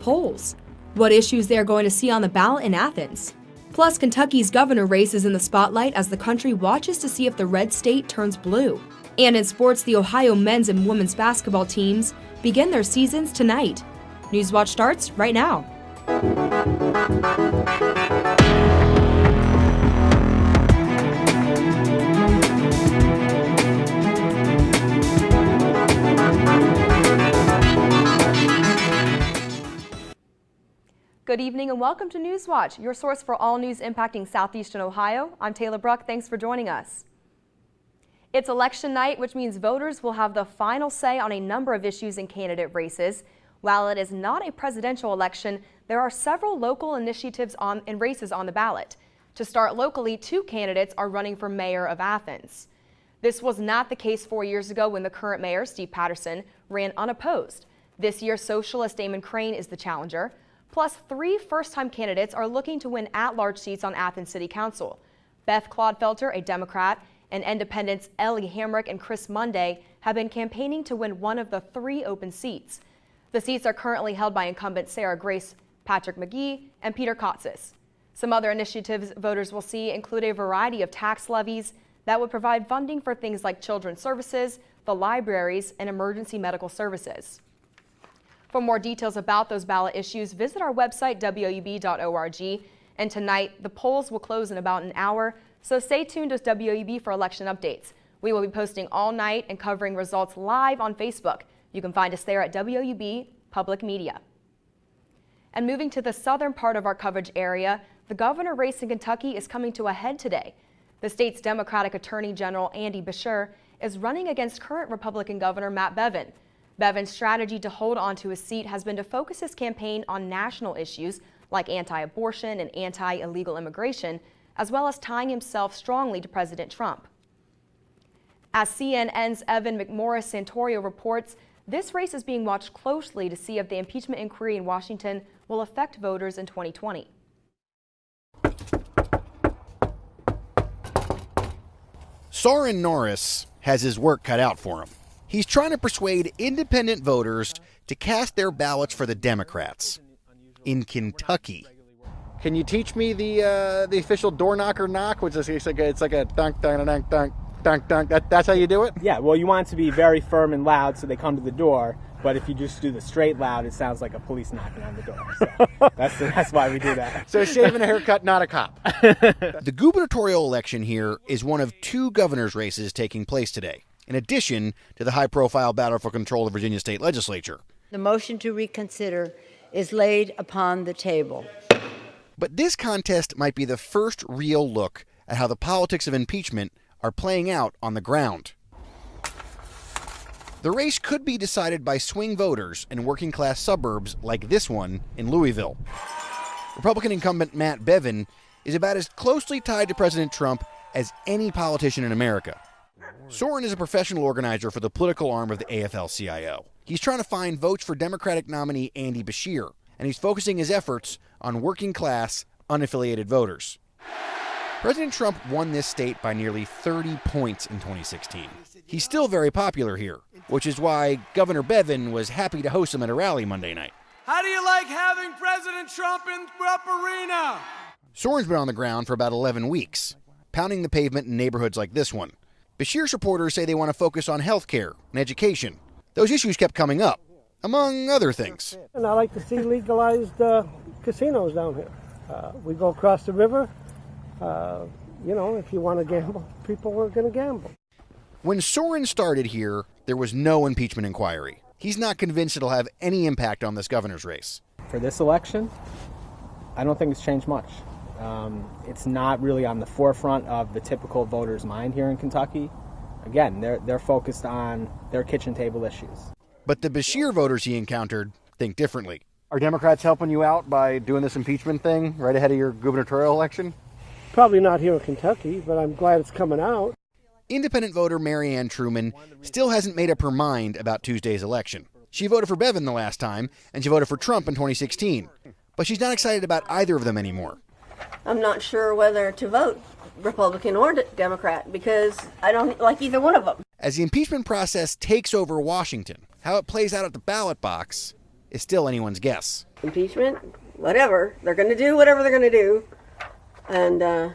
polls. What issues they are going to see on the ballot in Athens. Plus, Kentucky's governor race is in the spotlight as the country watches to see if the red state turns blue. And in sports, the Ohio men's and women's basketball teams begin their seasons tonight. Newswatch starts right now. Good evening and welcome to Newswatch, your source for all news impacting southeastern Ohio. I'm Taylor Bruck. Thanks for joining us. It's election night, which means voters will have the final say on a number of issues in candidate races. While it is not a presidential election, there are several local initiatives and races on the ballot. To start locally, 2 candidates are running for mayor of Athens. This was not the case 4 years ago when the current mayor, Steve Patterson, ran unopposed. This year, socialist Damon Crane is the challenger. Plus, 3 first-time candidates are looking to win at-large seats on Athens City Council. Beth Clodfelter, a Democrat, and independents Ellie Hamrick and Chris Monday have been campaigning to win one of the 3 open seats. The seats are currently held by incumbent Sarah Grace, Patrick McGee, and Peter Kotsis. Some other initiatives voters will see include a variety of tax levies that would provide funding for things like children's services, the libraries, and emergency medical services. For more details about those ballot issues, visit our website, WOUB.org. And tonight, the polls will close in about an hour, so stay tuned to WOUB for election updates. We will be posting all night and covering results live on Facebook. You can find us there at WOUB Public Media. And moving to the southern part of our coverage area, the governor race in Kentucky is coming to a head today. The state's Democratic Attorney General Andy Beshear is running against current Republican Governor Matt Bevin. Bevin's strategy to hold on to his seat has been to focus his campaign on national issues like anti-abortion and anti-illegal immigration, as well as tying himself strongly to President Trump. As CNN's Evan McMorris Santorio reports, this race is being watched closely to see if the impeachment inquiry in Washington will affect voters in 2020. Soren Norris has his work cut out for him. He's trying to persuade independent voters to cast their ballots for the Democrats in Kentucky. Can you teach me the official door knocker knock, which is it's like a dunk, dunk, dunk, dunk, dunk, dunk. That's how you do it? Yeah, well, you want it to be very firm and loud so they come to the door. But if you just do the straight loud, it sounds like a police knocking on the door. So that's why we do that. So shaving a haircut, not a cop. The gubernatorial election here is one of 2 governor's races taking place today, in addition to the high-profile battle for control of the Virginia state legislature. The motion to reconsider is laid upon the table. But this contest might be the first real look at how the politics of impeachment are playing out on the ground. The race could be decided by swing voters in working-class suburbs like this one in Louisville. Republican incumbent Matt Bevin is about as closely tied to President Trump as any politician in America. Soren is a professional organizer for the political arm of the AFL-CIO. He's trying to find votes for Democratic nominee Andy Beshear, and he's focusing his efforts on working-class, unaffiliated voters. President Trump won this state by nearly 30 points in 2016. He's still very popular here, which is why Governor Bevin was happy to host him at a rally Monday night. How do you like having President Trump in Rupp Arena? Soren's been on the ground for about 11 weeks, pounding the pavement in neighborhoods like this one. Beshear supporters say they want to focus on health care and education. Those issues kept coming up, among other things. And I like to see legalized casinos down here. We go across the river. If you want to gamble, people are going to gamble. When Soren started here, there was no impeachment inquiry. He's not convinced it'll have any impact on this governor's race. For this election, I don't think it's changed much. It's not really on the forefront of the typical voter's mind here in Kentucky. Again, they're focused on their kitchen table issues. But the Beshear voters he encountered think differently. Are Democrats helping you out by doing this impeachment thing right ahead of your gubernatorial election? Probably not here in Kentucky, but I'm glad it's coming out. Independent voter Mary Ann Truman still hasn't made up her mind about Tuesday's election. She voted for Bevin the last time, and she voted for Trump in 2016. But she's not excited about either of them anymore. I'm not sure whether to vote Republican or Democrat because I don't like either one of them. As the impeachment process takes over Washington, how it plays out at the ballot box is still anyone's guess. Impeachment, whatever. They're going to do whatever they're going to do. And